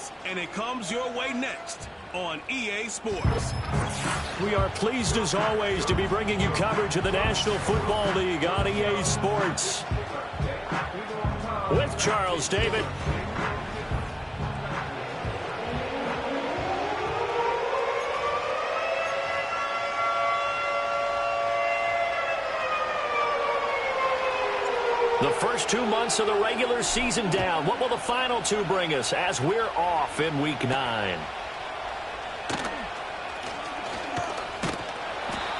games, and it comes your way next on EA Sports. We are pleased as always to be bringing you coverage of the National Football League on EA Sports. With Charles David. The first 2 months of the regular season down. What will the final two bring us as we're off in Week 9?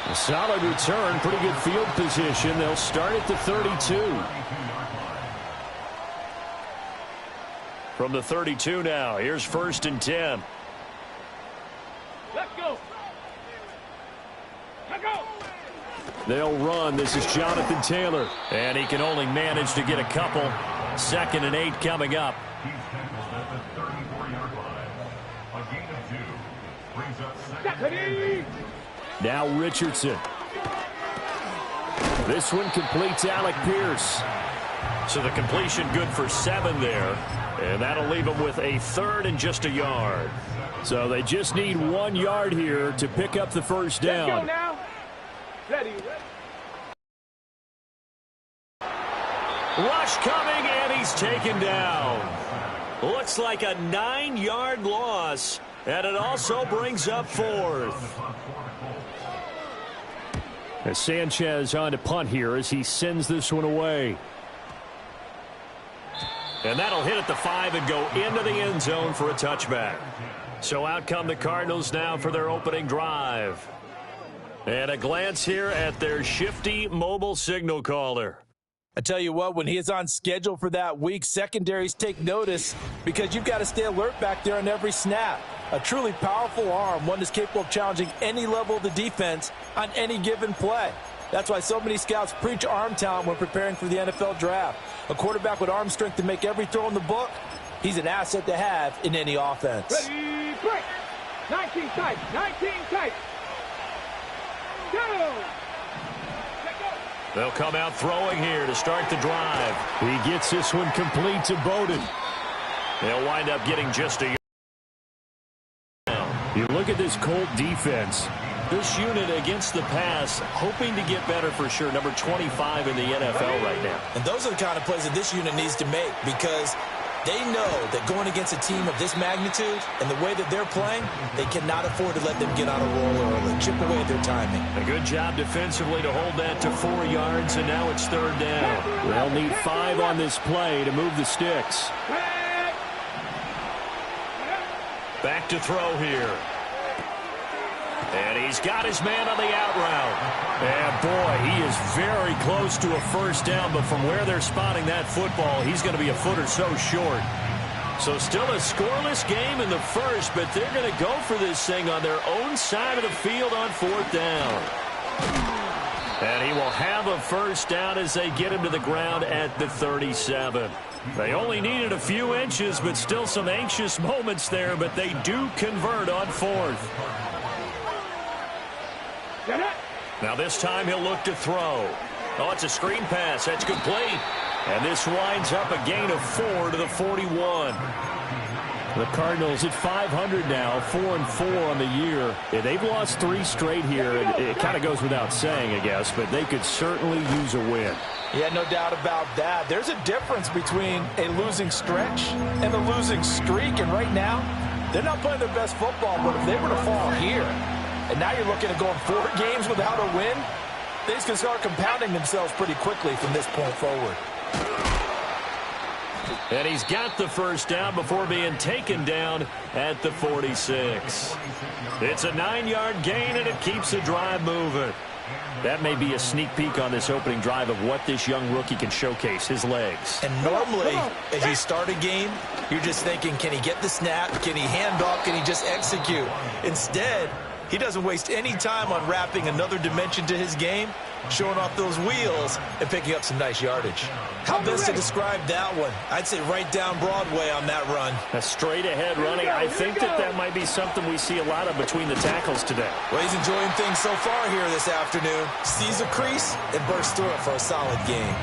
A solid return, pretty good field position. They'll start at the 32. From the 32 now, here's 1st and 10. Let's go. Let's go. They'll run. This is Jonathan Taylor. And he can only manage to get a couple. 2nd and 8 coming up. Now Richardson. This one completes Alec Pierce. So the completion good for 7 there. And that'll leave him with a 3rd and just a yard. So they just need 1 yard here to pick up the first down. Let's go now. Ready. Rush coming, and he's taken down. Looks like a 9-yard loss, and it also brings up 4th. As Sanchez on to punt here as he sends this one away. And that'll hit at the 5 and go into the end zone for a touchback. So out come the Cardinals now for their opening drive. And a glance here at their shifty mobile signal caller. I tell you what, when he is on schedule for that week, secondaries take notice because you've got to stay alert back there on every snap. A truly powerful arm, one that's capable of challenging any level of the defense on any given play. That's why so many scouts preach arm talent when preparing for the NFL draft. A quarterback with arm strength to make every throw in the book, he's an asset to have in any offense. Ready, break. 19 tight, 19 tight. Go. They'll come out throwing here to start the drive. He gets this one complete to Bowden. They'll wind up getting just a yard. You look at this Colt defense. This unit against the pass, hoping to get better for sure. Number 25 in the NFL right now. And those are the kind of plays that this unit needs to make because they know that going against a team of this magnitude and the way that they're playing, they cannot afford to let them get on a roll early, chip away at their timing. A good job defensively to hold that to 4 yards, and now it's 3rd down. They'll need 5 on this play to move the sticks. Back to throw here. And he's got his man on the out route. And, boy, he is very close to a first down, but from where they're spotting that football, he's going to be a foot or so short. So still a scoreless game in the first, but they're going to go for this thing on their own side of the field on 4th down. And he will have a first down as they get him to the ground at the 37. They only needed a few inches, but still some anxious moments there, but they do convert on 4th. Now this time he'll look to throw. Oh, it's a screen pass. That's complete. And this winds up a gain of 4 to the 41. The Cardinals at 500 now, 4-4 on the year. Yeah, they've lost 3 straight here. It kind of goes without saying, I guess, but they could certainly use a win. Yeah, no doubt about that. There's a difference between a losing stretch and a losing streak, and right now, they're not playing their best football, but if they were to fall here, and now you're looking at going 4 games without a win, things can start compounding themselves pretty quickly from this point forward. And he's got the first down before being taken down at the 46. It's a 9-yard gain, and it keeps the drive moving. That may be a sneak peek on this opening drive of what this young rookie can showcase, his legs. And normally, as you start a game, you're just thinking, can he get the snap? Can he hand off? Can he just execute? Instead, he doesn't waste any time on wrapping another dimension to his game, showing off those wheels, and picking up some nice yardage. How best to describe that one? I'd say right down Broadway on that run. A straight-ahead running. I think that might be something we see a lot of between the tackles today. Well, he's enjoying things so far here this afternoon. Sees a crease and bursts through it for a solid game.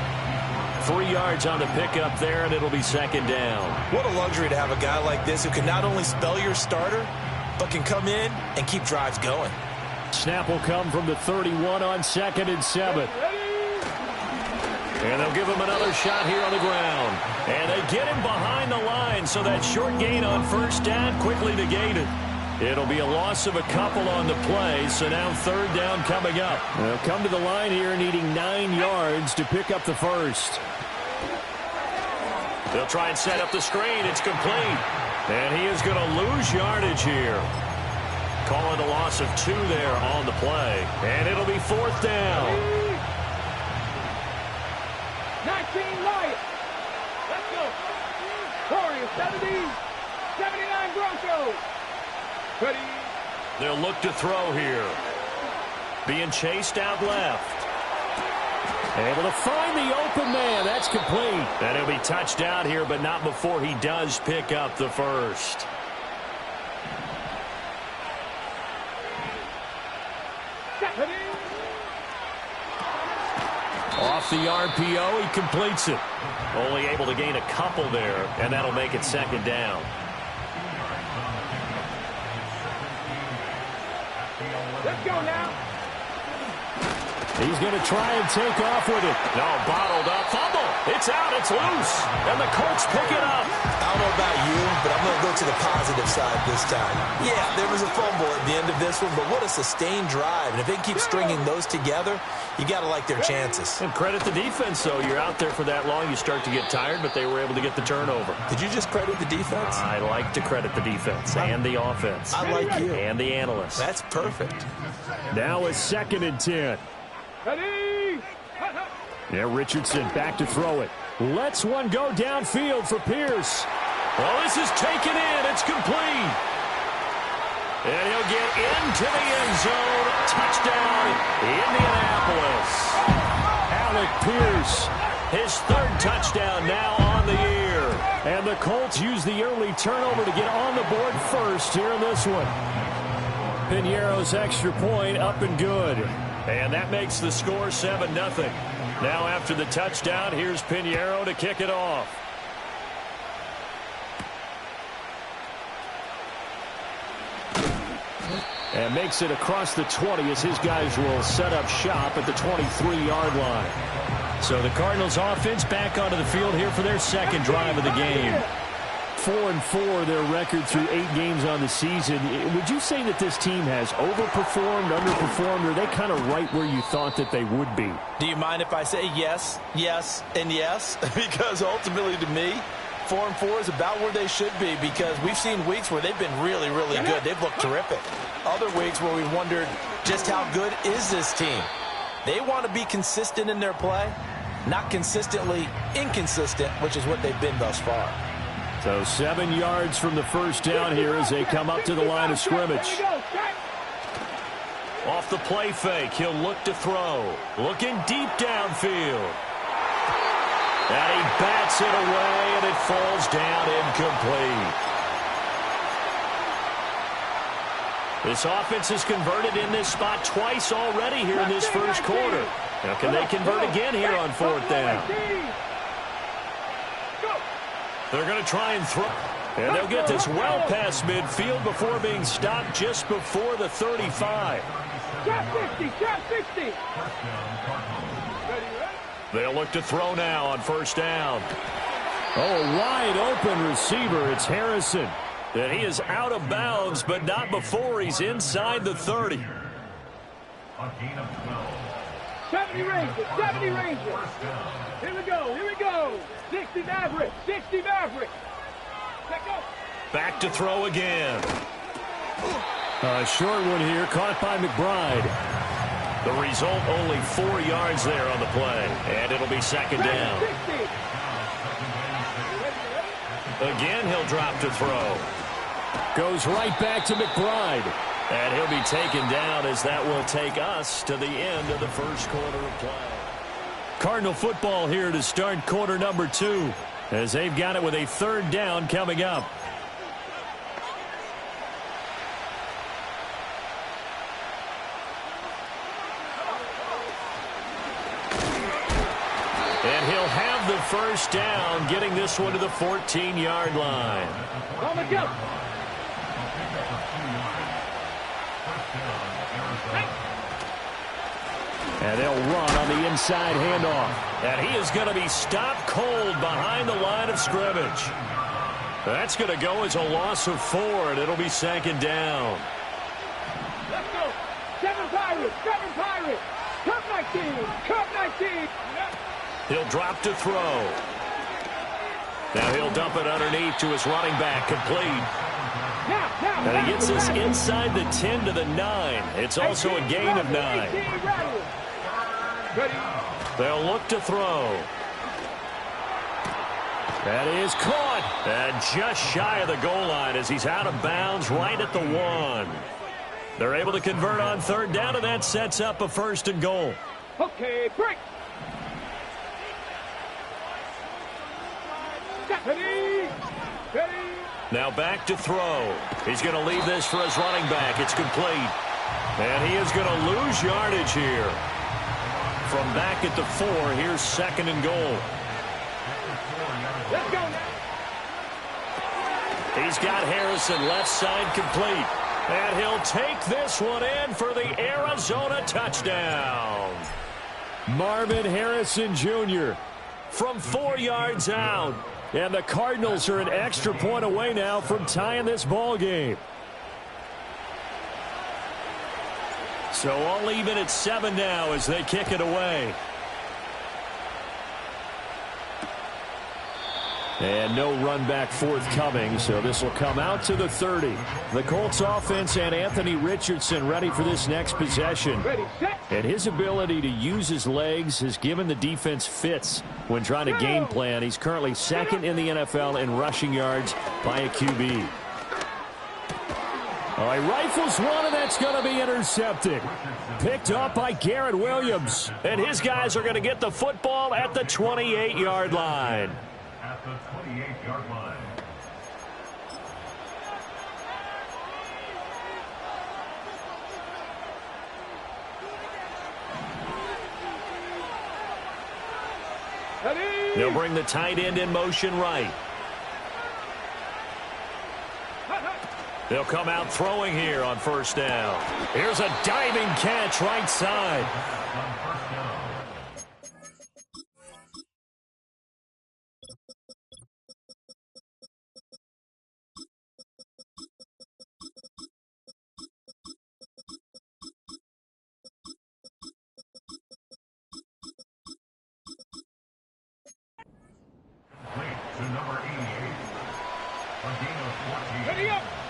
3 yards on the pickup there, and it'll be second down. What a luxury to have a guy like this who can not only spell your starter, but can come in and keep drives going. Snap will come from the 31 on 2nd and 7. And they'll give him another shot here on the ground. And they get him behind the line, so that short gain on first down quickly negated. It'll be a loss of a couple on the play, so now 3rd down coming up. They'll come to the line here needing 9 yards to pick up the first. They'll try and set up the screen. It's complete. And he is going to lose yardage here. Call it a loss of 2 there on the play. And it'll be 4th down. 19 Lions. Let's go. Warriors 70, 79 Broncos. Ready. They'll look to throw here. Being chased out left. Able to find the open man. That's complete. And he'll be touched out here, but not before he does pick up the first. Off the RPO, he completes it. Only able to gain a couple there, and that'll make it second down. Let's go now. He's going to try and take off with it. No, bottled up. Fumble. It's out. It's loose. And the Colts pick it up. I don't know about you, but I'm going to go to the positive side this time. Yeah, there was a fumble at the end of this one, but what a sustained drive. And if they keep stringing those together, you got to like their chances. And credit the defense, though. You're out there for that long, you start to get tired, but they were able to get the turnover. Did you just credit the defense? I like to credit the defense and the offense. I like you. And the analysts. That's perfect. Now it's 2nd and 10. Ready. Yeah, Richardson back to throw it. Lets one go downfield for Pierce. Well, this is taken in. It's complete. And he'll get into the end zone. Touchdown, Indianapolis. Alec Pierce, his 3rd touchdown now on the year. And the Colts use the early turnover to get on the board first here in this one. Piñeiro's extra point up and good. And that makes the score 7-0. Now after the touchdown, here's Piñeiro to kick it off. And makes it across the 20 as his guys will set up shop at the 23-yard line. So the Cardinals offense back onto the field here for their 2nd drive of the game. 4-4 their record through 8 games on the season. Would you say that this team has overperformed, underperformed, or are they kind of right where you thought that they would be? Do you mind if I say yes, yes, and yes? Because ultimately to me, 4-4 is about where they should be, because we've seen weeks where they've been really, really good. They've looked terrific. Other weeks where we wondered just how good is this team. They want to be consistent in their play, not consistently inconsistent, which is what they've been thus far. So 7 yards from the first down here as they come up to the line of scrimmage. Off the play fake, he'll look to throw. Looking deep downfield. And he bats it away, and it falls down incomplete. This offense has converted in this spot twice already here in this first quarter. Now, can they convert again here on 4th down? They're going to try and throw. And they'll get this well past midfield before being stopped just before the 35. Trap 50, trap 50. They'll look to throw now on first down. Oh, wide open receiver. It's Harrison. And he is out of bounds, but not before he's inside the 30. 70 Rangers, 70 Rangers. Here we go, here we go. 60 Maverick, 60 Maverick. Check up. Back to throw again. A short one here, caught by McBride. The result, only 4 yards there on the play. And it'll be second down. Again, he'll drop to throw. Goes right back to McBride. And he'll be taken down as that will take us to the end of the first quarter of play. Cardinal football here to start quarter number 2 as they've got it with a 3rd down coming up. And he'll have the first down, getting this one to the 14-yard line. On the go. And they'll run on the inside handoff. And he is going to be stopped cold behind the line of scrimmage. That's going to go as a loss of 4, and it'll be 2nd down. Let's go. 7 Pirates. 7 Pirates. Cup 19. Cup 19. He'll drop to throw. Now he'll dump it underneath to his running back, complete. And he gets this inside the 10 to the 9. It's also a gain of 9. They'll look to throw. That is caught. And just shy of the goal line as he's out of bounds right at the 1. They're able to convert on 3rd down, and that sets up a 1st and goal. Okay, break. Now back to throw. He's going to leave this for his running back. It's complete. And he is going to lose yardage here. From back at the 4, here's 2nd and goal. Let's go now. He's got Harrison left side complete. And he'll take this one in for the Arizona touchdown. Marvin Harrison Jr. from 4 yards out. And the Cardinals are an extra point away now from tying this ball game. So all even at 7 now as they kick it away. And no run back forthcoming, so this will come out to the 30. The Colts offense and Anthony Richardson ready for this next possession. And his ability to use his legs has given the defense fits when trying to game plan. He's currently 2nd in the NFL in rushing yards by a QB. All right, rifles one, and that's going to be intercepted. Picked up by Garrett Williams. And his guys are going to get the football at the 28-yard line. At the 28-yard line. They'll bring the tight end in motion right. They'll come out throwing here on 1st down. Here's a diving catch right side.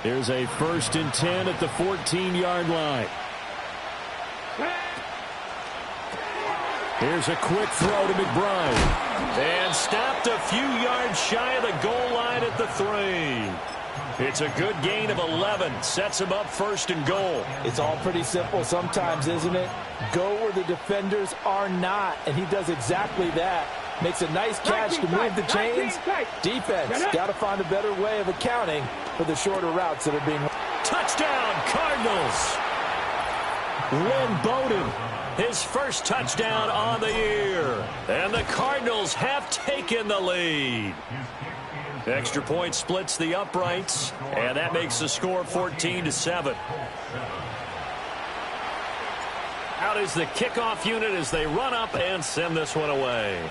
Here's a 1st and 10 at the 14-yard line. Here's a quick throw to McBride. And stopped a few yards shy of the goal line at the 3. It's a good gain of 11. Sets him up 1st and goal. It's all pretty simple sometimes, isn't it? Go where the defenders are not, and he does exactly that. Makes a nice catch to move the chains. Defense got to find a better way of accounting for the shorter routes that are being. Touchdown, Cardinals. Lynn Bowden, his first touchdown on the year. And the Cardinals have taken the lead. Extra point splits the uprights, and that makes the score 14-7. Out is the kickoff unit as they run up and send this one away.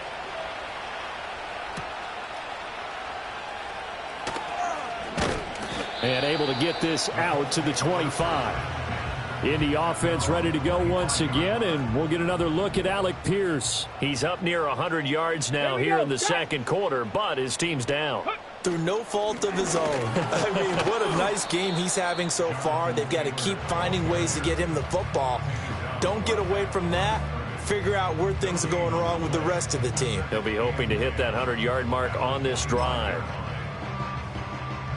And able to get this out to the 25. Indy offense ready to go once again, and we'll get another look at Alec Pierce. He's up near 100 yards now here in the 2nd quarter, but his team's down. Through no fault of his own. I mean, what a nice game he's having so far. They've got to keep finding ways to get him the football. Don't get away from that. Figure out where things are going wrong with the rest of the team. They'll be hoping to hit that 100-yard mark on this drive.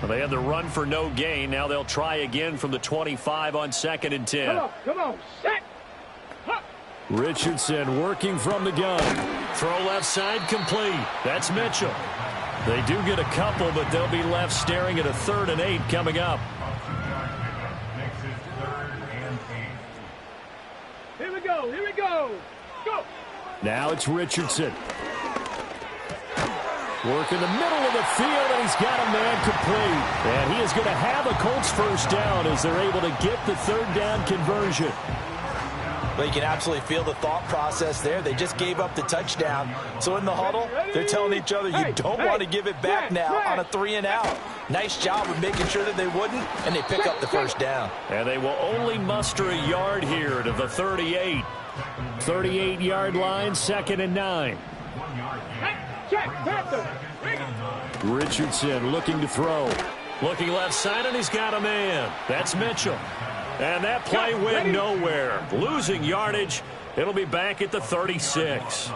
Well, they had the run for no gain. Now they'll try again from the 25 on 2nd and 10. Come on, set. Richardson working from the gun. Throw left side complete. That's Mitchell. They do get a couple, but they'll be left staring at a 3rd and 8 coming up. Here we go. Here we go. Go. Now it's Richardson. Work in the middle of the field, and he's got a man complete. And he is going to have a Colts first down as they're able to get the third down conversion. But you can absolutely feel the thought process there. They just gave up the touchdown. So in the huddle, they're telling each other, you don't want to give it back now on a 3-and-out. Nice job of making sure that they wouldn't, and they pick up the first down. And they will only muster a yard here to the 38. 38-yard line, 2nd and 9. Richardson looking to throw. Looking left side, and he's got a man. That's Mitchell. And that play went nowhere. Losing yardage. It'll be back at the 36.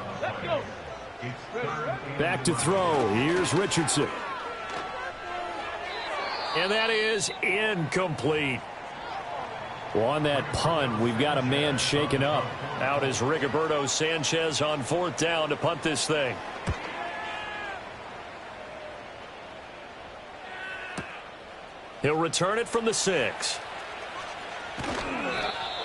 Back to throw. Here's Richardson. And that is incomplete. Well, on that punt, we've got a man shaken up. Out is Rigoberto Sanchez on 4th down to punt this thing. He'll return it from the 6.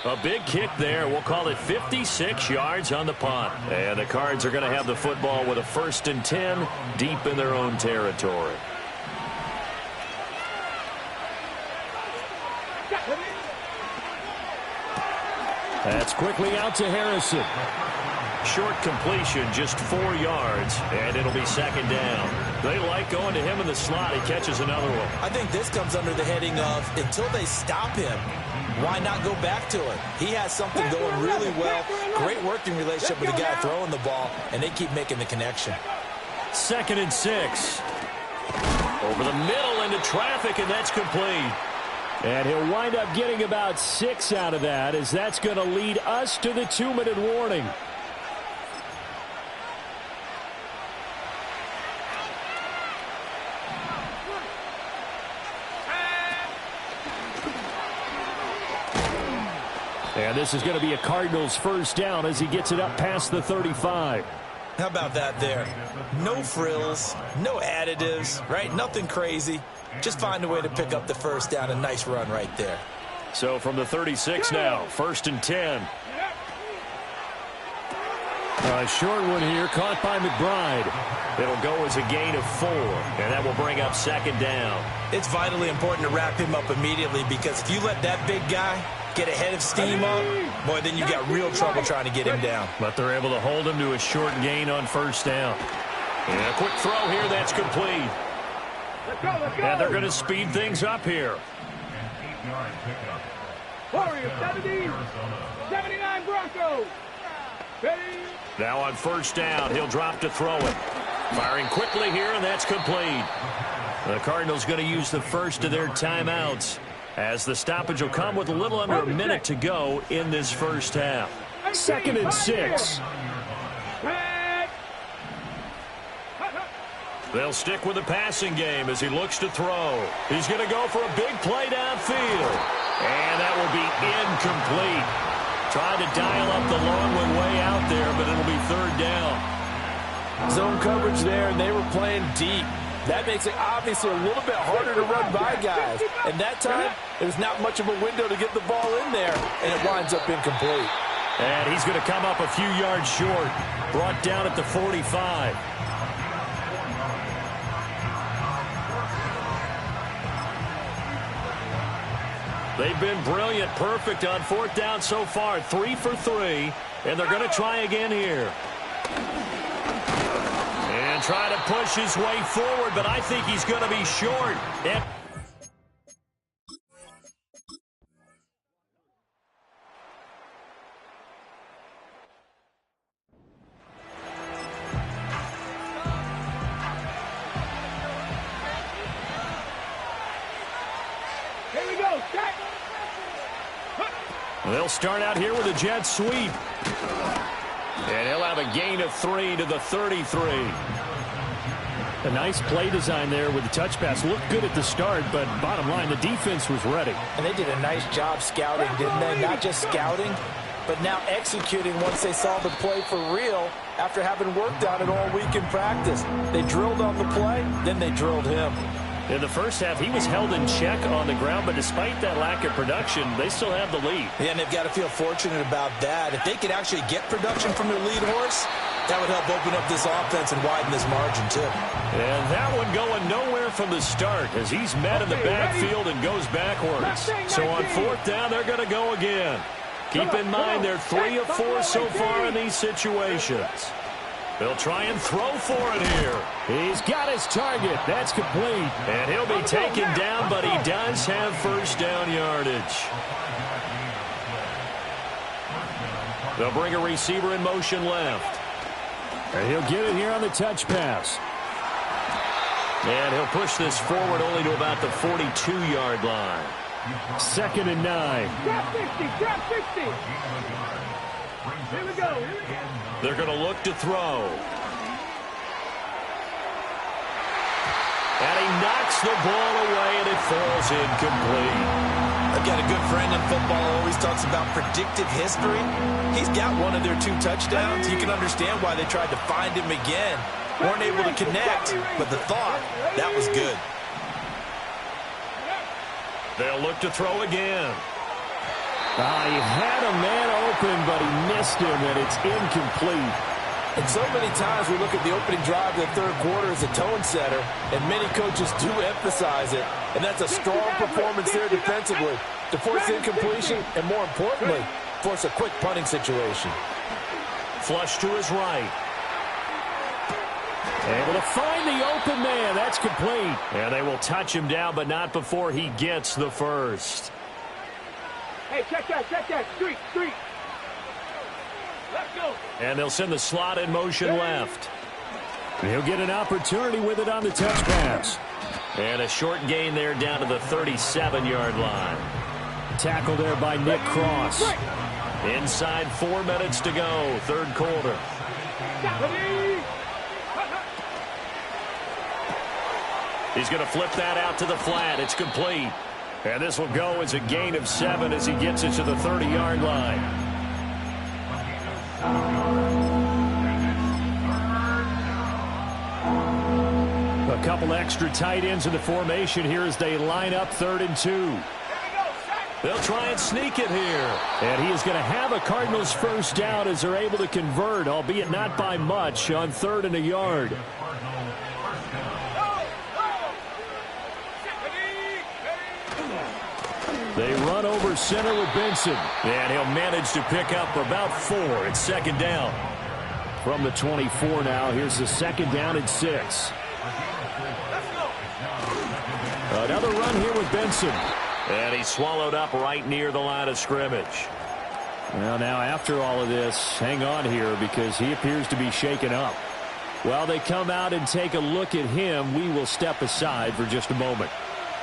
A big kick there. We'll call it 56 yards on the punt. And the Cards are going to have the football with a 1st and 10 deep in their own territory. That's quickly out to Harrison. Short completion, just 4 yards, and it'll be 2nd down. They like going to him in the slot. He catches another one. I think this comes under the heading of until they stop him, why not go back to it? He has something going really well. Great working relationship with the guy throwing the ball, and they keep making the connection. 2nd and 6. Over the middle into traffic, and that's complete. And he'll wind up getting about 6 out of that, as that's going to lead us to the 2-minute warning. And this is going to be a Cardinals first down as he gets it up past the 35. How about that there? No frills, no additives, right? Nothing crazy. Just find a way to pick up the first down. A nice run right there. So from the 36 now, 1st and 10. A short one here, caught by McBride. It'll go as a gain of 4, and that will bring up 2nd down. It's vitally important to wrap him up immediately, because if you let that big guy get ahead of steam up, boy, then you got real trouble trying to get him down. But they're able to hold him to a short gain on 1st down. And a quick throw here, that's complete. Let's go, let's go. And they're going to speed things up here. Warriors, 70, 79 Broncos. Ready? Now on 1st down, he'll drop to throw it. Firing quickly here, and that's complete. The Cardinals going to use the first of their timeouts, as the stoppage will come with a little under a minute to go in this first half. 2nd and 6. They'll stick with the passing game as he looks to throw. He's going to go for a big play downfield. And that will be incomplete. Tried to dial up the long one way out there, but it'll be 3rd down. Zone coverage there, and they were playing deep. That makes it obviously a little bit harder to run by guys. And that time, there's not much of a window to get the ball in there, and it winds up incomplete. And he's going to come up a few yards short. Brought down at the 45. They've been brilliant, perfect on 4th down so far. 3 for 3, and they're going to try again here. And try to push his way forward, but I think he's going to be short. And Here we go, set. they'll start out here with a jet sweep. And he'll have a gain of 3 to the 33. A nice play design there with the touch pass. Looked good at the start, but bottom line, the defense was ready. And they did a nice job scouting, didn't they? Not just scouting, but now executing once they saw the play for real after having worked on it all week in practice. They drilled on the play, then they drilled him. In the first half, he was held in check on the ground, but despite that lack of production, they still have the lead. Yeah, and they've got to feel fortunate about that. If they could actually get production from their lead horse, That would help open up this offense and widen this margin, too. And that one going nowhere from the start as he's met in the backfield and goes backwards. So on fourth down, they're going to go again. Keep in mind they're 3 of 4 so far in these situations. They'll try and throw for it here. He's got his target. That's complete. And he'll be taken down, but he does have first down yardage. They'll bring a receiver in motion left. And he'll get it here on the touch pass. And he'll push this forward only to about the 42-yard line. 2nd and 9. Drop 50, drop 50. Here we go. They're going to look to throw. And he knocks the ball away, and it falls incomplete. I've got a good friend in football who always talks about predictive history. He's got one of their 2 touchdowns. You can understand why they tried to find him again. Weren't able to connect, but the thought, that was good. They'll look to throw again. He had a man open, but he missed him, and it's incomplete. And so many times we look at the opening drive of the third quarter as a tone setter, and many coaches do emphasize it. And that's a strong performance there defensively to force incompletion and, more importantly, force a quick punting situation. Flush to his right. Able to find the open man. That's complete. And they will touch him down, but not before he gets the first. Hey, check that. Street. Let's go. And they'll send the slot in motion left. He'll get an opportunity with it on the touch pass. And a short gain there down to the 37-yard line. Tackle there by Nick Cross. Inside 4 minutes to go, third quarter. He's going to flip that out to the flat. It's complete. And this will go as a gain of 7 as he gets it to the 30-yard line. A couple extra tight ends in the formation here as they line up 3rd and 2. They'll try and sneak it here. And he is going to have a Cardinals first down as they're able to convert, albeit not by much, on 3rd and a yard. They run over center with Benson. And he'll manage to pick up about 4. It's 2nd down. From the 24 now, here's the 2nd down and 6. Another run here with Benson. And he's swallowed up right near the line of scrimmage. Well, now after all of this, hang on here because he appears to be shaken up. While they come out and take a look at him, we will step aside for just a moment.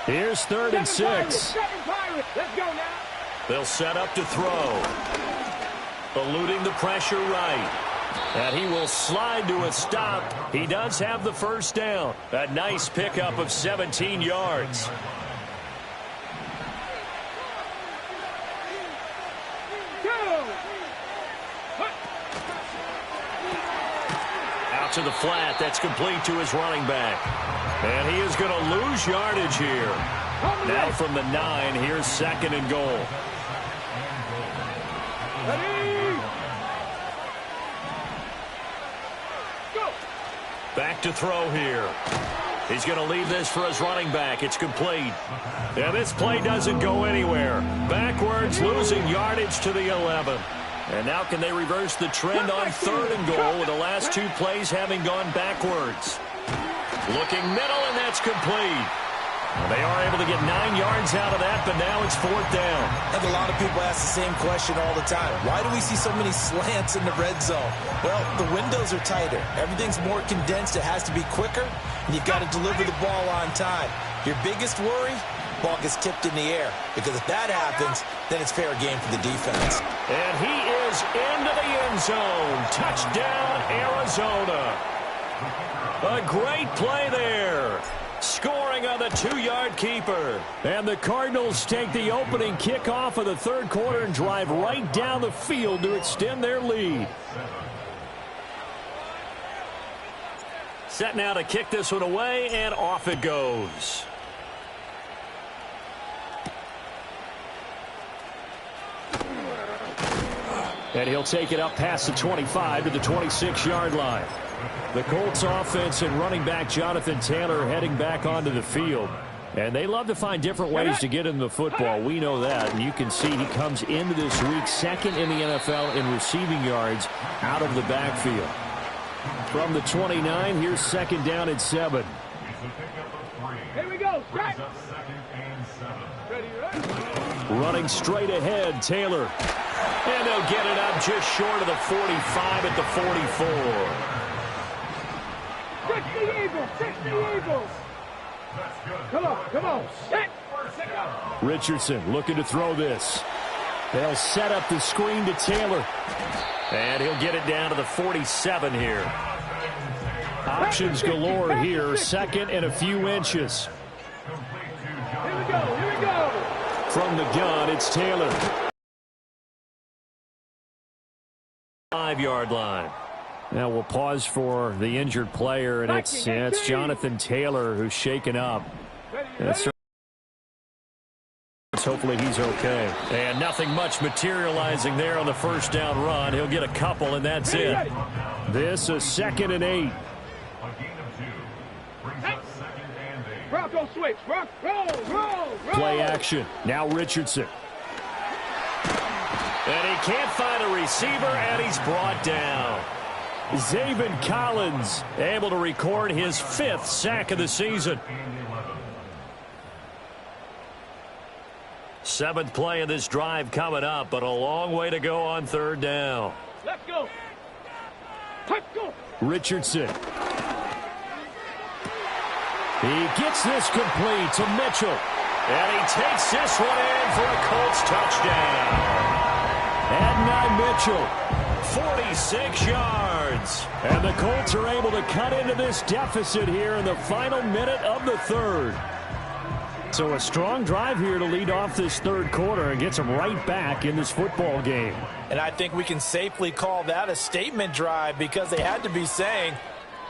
Here's 3rd and 6. Let's go now. They'll set up to throw. Eluding the pressure right. And he will slide to a stop. He does have the first down. A nice pickup of 17 yards. Out to the flat. That's complete to his running back. And he is going to lose yardage here. Now from the 9, here's 2nd and goal. Back to throw here. He's going to leave this for his running back. It's complete. And this play doesn't go anywhere. Backwards, losing yardage to the 11. And now can they reverse the trend on 3rd and goal with the last 2 plays having gone backwards. Looking middle, and that's complete. They are able to get 9 yards out of that, but now it's 4th down. And a lot of people ask the same question all the time. Why do we see so many slants in the red zone? Well, the windows are tighter. Everything's more condensed. It has to be quicker, and you've got to deliver the ball on time. Your biggest worry? Ball gets tipped in the air. Because if that happens, then it's fair game for the defense. And he is into the end zone. Touchdown, Arizona. A great play there. Scoring on the 2-yard keeper. And the Cardinals take the opening kickoff of the 3rd quarter and drive right down the field to extend their lead. Set now to kick this one away, and off it goes. And he'll take it up past the 25 to the 26-yard line. The Colts offense and running back Jonathan Taylor heading back onto the field. And they love to find different ways to get in the football. We know that. And you can see he comes into this week second in the NFL in receiving yards out of the backfield. From the 29, here's second down and 7. Here we go. Strike. Running straight ahead, Taylor. And they'll get it up just short of the 45 at the 44. 60 Eagles. 60 Eagles. Come on. Come on. Set. Richardson looking to throw this. They'll set up the screen to Taylor. And he'll get it down to the 47 here. Options galore here. Second and a few inches. Here we go. Here we go. From the gun, it's Taylor. 5-yard line. Now we'll pause for the injured player, and it's Jonathan Taylor who's shaken up. Hopefully he's okay. And nothing much materializing there on the first down run. He'll get a couple, and that's it. This is 2nd and 8. Bronco switch. Roll. Play action. Now Richardson. And he can't find a receiver, and he's brought down. Zaven Collins able to record his 5th sack of the season. 7th play of this drive coming up, but a long way to go on 3rd down. Let's go. Let's go. Richardson. He gets this complete to Mitchell. And he takes this one in for a Colts touchdown. Adonai Mitchell. 46 yards. And the Colts are able to cut into this deficit here in the final minute of the 3rd. So a strong drive here to lead off this 3rd quarter and gets them right back in this football game. And I think we can safely call that a statement drive because they had to be saying,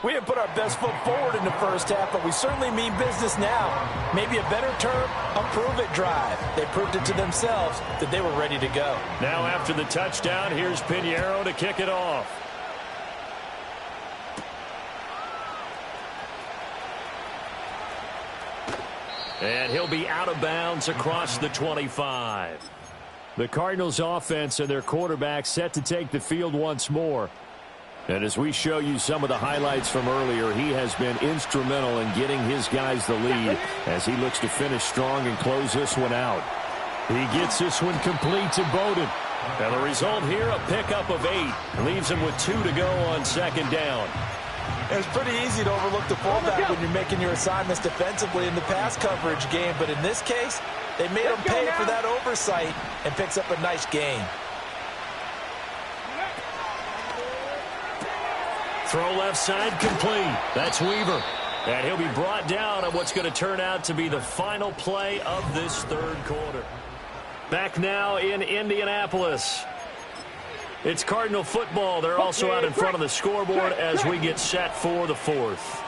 we didn't put our best foot forward in the first half, but we certainly mean business now. Maybe a better term, a prove-it drive. They proved it to themselves that they were ready to go. Now after the touchdown, here's Pinheiro to kick it off. And he'll be out of bounds across the 25. The Cardinals offense and their quarterback set to take the field once more. And as we show you some of the highlights from earlier, he has been instrumental in getting his guys the lead as he looks to finish strong and close this one out. He gets this one complete to Bowden. And the result here, a pickup of 8. Leaves him with 2 to go on 2nd down. It's pretty easy to overlook the fullback when you're making your assignments defensively in the pass coverage game. But in this case, they made him pay for that oversight and picks up a nice gain. Throw left side complete. That's Weaver. And he'll be brought down on what's going to turn out to be the final play of this 3rd quarter. Back now in Indianapolis. It's Cardinal football. They're also out in front of the scoreboard as we get set for the 4th.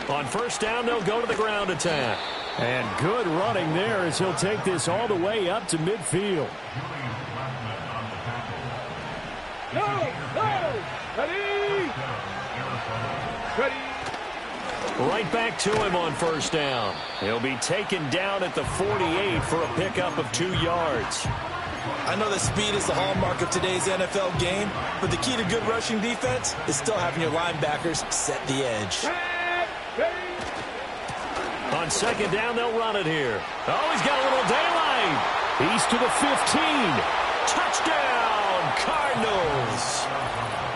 On 1st down, they'll go to the ground attack. And good running there as he'll take this all the way up to midfield. Right back to him on 1st down. He'll be taken down at the 48 for a pickup of 2 yards. I know that speed is the hallmark of today's NFL game, but the key to good rushing defense is still having your linebackers set the edge. On 2nd down, they'll run it here. Oh, he's got a little daylight. He's to the 15. Touchdown, Cardinals.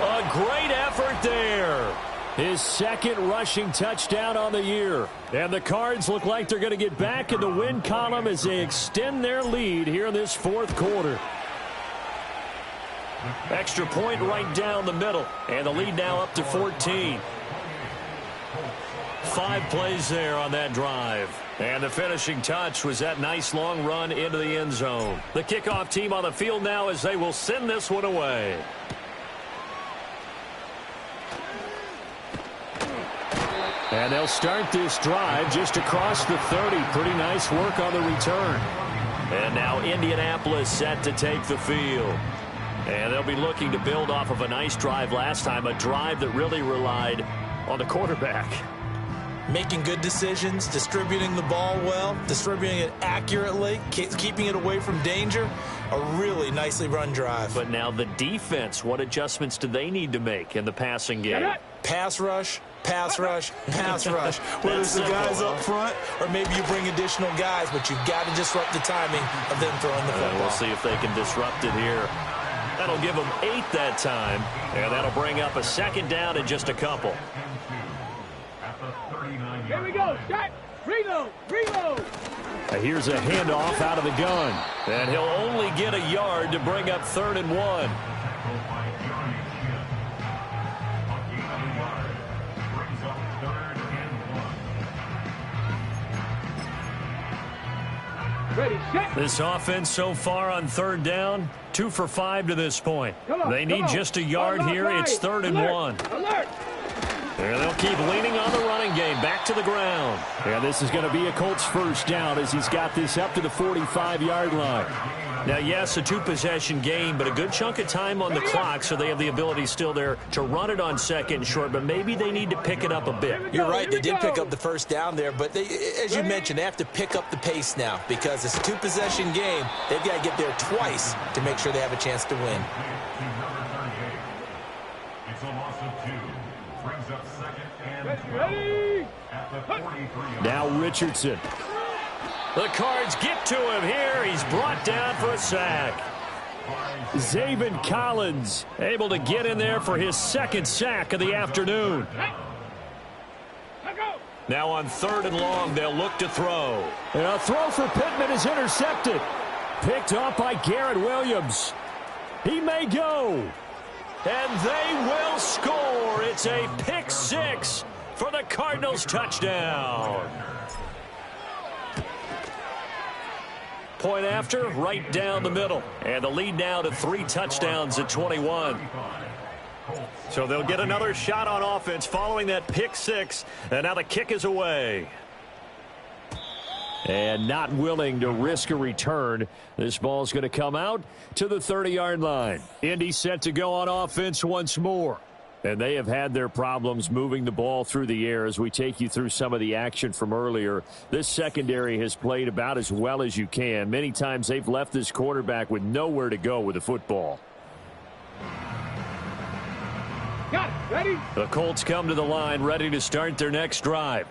A great effort there. His 2nd rushing touchdown on the year. And the Cards look like they're going to get back in the win column as they extend their lead here in this 4th quarter. Extra point right down the middle. And the lead now up to 14. 5 plays there on that drive. And the finishing touch was that nice long run into the end zone. The kickoff team on the field now as they will send this one away. And they'll start this drive just across the 30. Pretty nice work on the return. And now Indianapolis set to take the field. And they'll be looking to build off of a nice drive last time, a drive that really relied on the quarterback. Making good decisions, distributing the ball well, distributing it accurately, keeping it away from danger. A really nicely run drive. But now the defense, what adjustments do they need to make in the passing game? Pass rush, pass rush, pass rush. Whether it's the guys up front or maybe you bring additional guys, but you've got to disrupt the timing of them throwing the football. We'll see if they can disrupt it here. That'll give them 8 that time, and that'll bring up a second down in just a couple. Here we go. Shot. Reload. Reload. Here's a handoff out of the gun. And he'll only get a yard to bring up 3rd and 1. Ready, set. This offense so far on 3rd down, 2 for 5 to this point. They need just a yard here. It's 3rd and 1. Alert. And they'll keep leaning on the running game. Back to the ground. Yeah, this is going to be a Colts first down as he's got this up to the 45-yard line. Now, yes, a 2-possession game, but a good chunk of time on the clock, so they have the ability still there to run it on 2nd and short, but maybe they need to pick it up a bit. You're right. They did pick up the first down there, but they, as you mentioned, they have to pick up the pace now because it's a 2-possession game. They've got to get there twice to make sure they have a chance to win. It's a loss of 2. Brings up 2nd and 12 Ready. at the 43. Now Richardson. The Cards get to him here. He's brought down for a sack. Zaven Collins able to get in there for his 2nd sack of the afternoon. Now on 3rd and long, they'll look to throw. And a throw for Pittman is intercepted. Picked off by Garrett Williams. He may go. And they will score. It's a pick 6 for the Cardinals touchdown. Point after, right down the middle. And the lead now to 3 touchdowns at 21. So they'll get another shot on offense following that pick 6. And now the kick is away. And not willing to risk a return. This ball's going to come out to the 30-yard line. Indy set to go on offense once more. And they have had their problems moving the ball through the air as we take you through some of the action from earlier. This secondary has played about as well as you can. Many times they've left this quarterback with nowhere to go with the football. Got it. Ready. The Colts come to the line ready to start their next drive.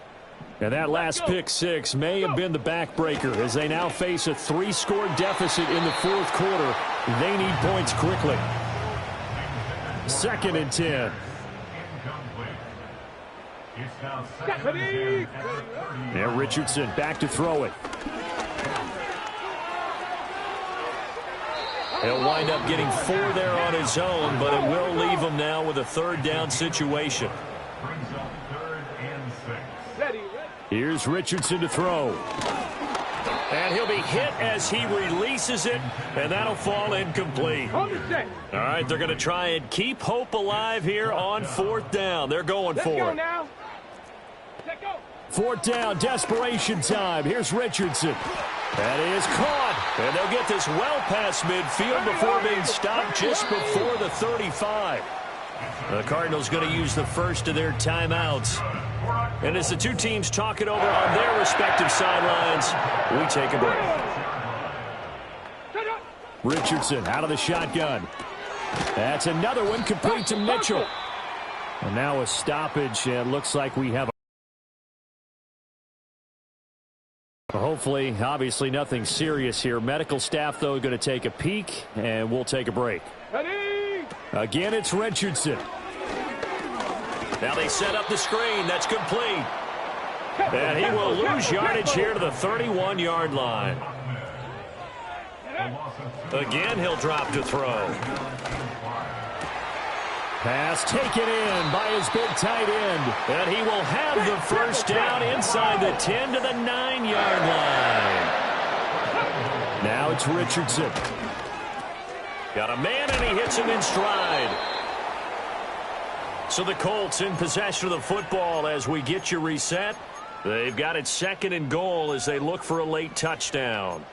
And that last pick 6 may have been the backbreaker as they now face a 3-score deficit in the 4th quarter. They need points quickly. 2nd and 10. Ready. And Richardson back to throw it. He'll wind up getting 4 there on his own, but it will leave him now with a 3rd down situation. Ready. Here's Richardson to throw. And he'll be hit as he releases it, and that'll fall incomplete. Hold it set. All right, they're going to try and keep hope alive here on 4th down. They're going Let's for go it. now. Let go. 4th down, desperation time. Here's Richardson. That is caught. And they'll get this well past midfield before being stopped just before the 35. The Cardinals going to use the first of their timeouts. And as the two teams talk it over on their respective sidelines, we take a break. Richardson out of the shotgun. That's another one complete to Mitchell. And now a stoppage, and looks like we have hopefully, obviously nothing serious here. Medical staff, though, going to take a peek, and we'll take a break. Ready. Again, it's Richardson. Now they set up the screen. That's complete. And he will lose yardage here to the 31-yard line. Again, he'll drop to throw. Pass taken in by his big tight end. And he will have the first down inside the 10 to the 9-yard line. Now it's Richardson. Got a man, and he hits him in stride. So the Colts in possession of the football as we get you reset. They've got it 2nd and goal as they look for a late touchdown.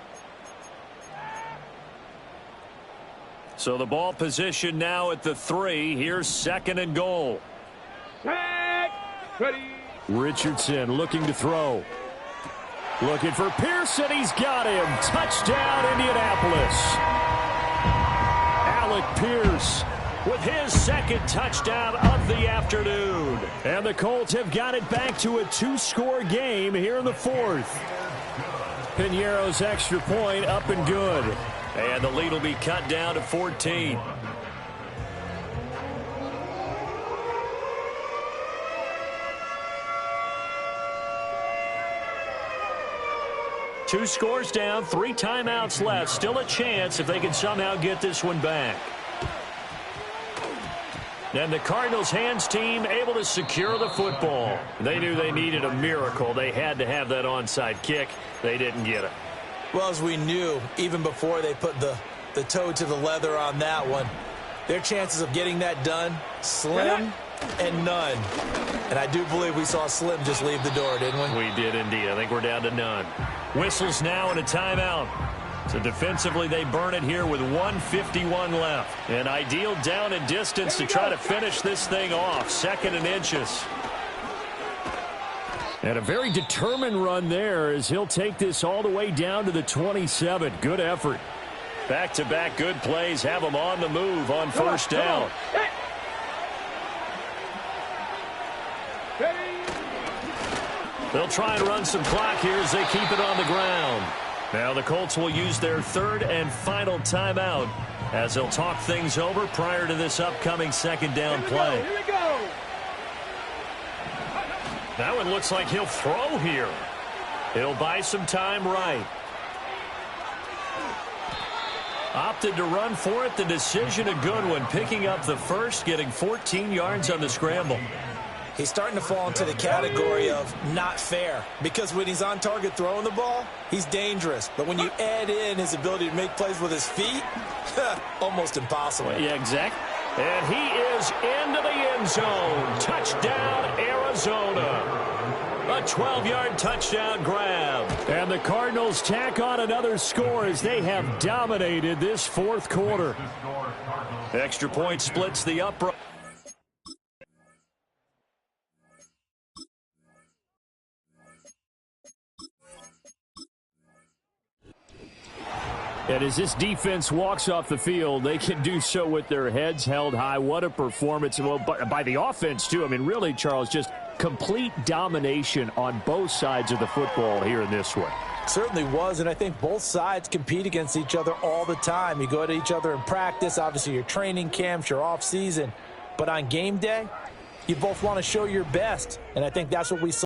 So the ball position now at the 3. Here's 2nd and goal. Tag. Ready. Richardson looking to throw. Looking for Pearson. He's got him. Touchdown, Indianapolis. Alec Pierce with his 2nd touchdown of the afternoon. And the Colts have got it back to a 2-score game here in the 4th. Piñeiro's extra point up and good. And the lead will be cut down to 14. Two scores down, 3 timeouts left. Still a chance if they can somehow get this one back. And the Cardinals hands team able to secure the football. They knew they needed a miracle. They had to have that onside kick. They didn't get it. Well, as we knew, even before they put the toe to the leather on that one, their chances of getting that done, slim and none. And I do believe we saw Slim just leave the door, didn't we? We did indeed. I think we're down to none. Whistles now and a timeout. So defensively, they burn it here with 1:51 left. An ideal down and distance to try to finish this thing off. 2nd and inches. And a very determined run there as he'll take this all the way down to the 27. Good effort. Back-to-back good plays have them on the move on 1st down. They'll try and run some clock here as they keep it on the ground. Now the Colts will use their 3rd and final timeout as they'll talk things over prior to this upcoming 2nd down play. Here we go. That one looks like he'll throw here. He'll buy some time right. Opted to run for it. The decision a good one. Picking up the 1st, getting 14 yards on the scramble. He's starting to fall into the category of not fair, because when he's on target throwing the ball, he's dangerous. But when you add in his ability to make plays with his feet, almost impossible. Yeah, exactly. And he is into the end zone. Touchdown, Arizona. A 12-yard touchdown grab. And the Cardinals tack on another score as they have dominated this 4th quarter. Extra point splits the upright. And as this defense walks off the field, they can do so with their heads held high. What a performance. Well, by the offense, too. I mean, really, Charles, just complete domination on both sides of the football here in this one. Certainly was, and I think both sides compete against each other all the time. You go at each other in practice, obviously your training camps, your off season. But on game day, you both want to show your best, and I think that's what we saw.